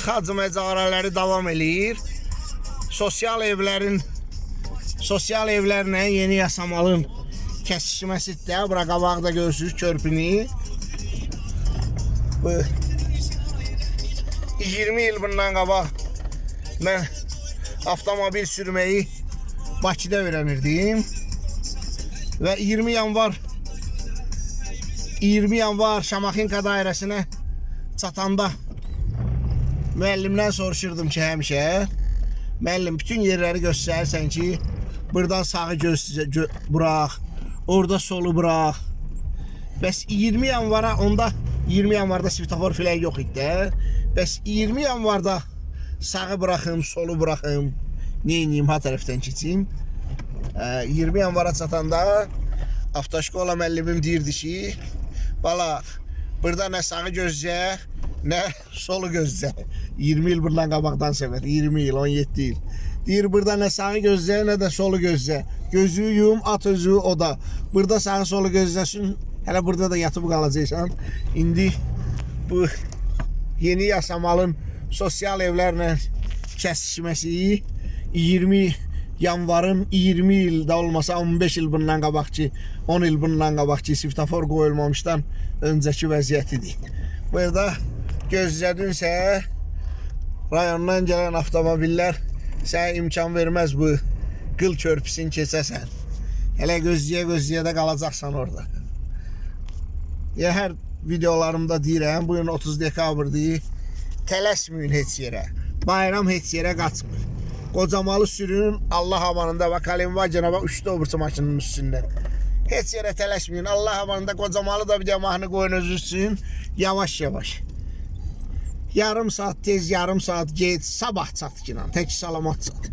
tıxac məcarələri davam eləyir. Sosial evlərlə Yeni Yasamalın kəsişməsidir. Bura qabaqda görürsünüz körpünü. Bu 20 il bundan qabaq mən avtomobil sürməyi Bakıda öyrənirdim. Və 20 yanvar Şamaxınka dairəsinə çatanda müəllimdən soruşurdum ki, həmişə müəllim, bütün yerləri göstərirsən ki, buradan sağı bıraq, orada solu bıraq. Bəs 20 yanvara, onda 20 yanvarda svetofor filan yox idi də. Bəs 20 yanvarda sağı bıraxım, solu bıraxım, neyiniyim, ha tərəfdən keçeyim. 20 yanvara çatanda avtoşkola müəllimim deyirdi ki, bala, burada nə sağı gözlə, nə solu gözlə. 20 il bundan qabaqdan söhbət, 20 il, 17 il. Deyir, burada nə sağı gözlə, nə də solu gözlə. Gözü yum, at özü o da. Burada sağı solu gözləsin, hələ burada da yatıb qalacaqsan. İndi bu Yeni Yasamalın sosial evlərlə kəsişməsi 20 yanvarın 20 ildə olmasa 15 il bundan qabaqçı, 10 il bundan qabaqçı svetofor qoyulmamışdan öncəki vəziyyətidir. Burada gözlədinsə rayondan gələn avtomobillər sənə imkan verməz bu qıl körpüsünü keçəsən. Hələ gözləyə də qalacaqsan orada. Hər videolarımda deyirəm, bugün 30 dekabrdır, tələsməyin heç yerə. Bayram heç yerə qaçmır. Qocamalı sürün, Allah amanında bak, Kalinvacına bak, 3 obursu maşının üstündən. Heç yerə tələsməyin, Allah amanında qocamalı da bir də mahnı qoyun özürsün, yavaş. Yarım saat tez, yarım saat geç, sabah çat ki, tək salamat çat.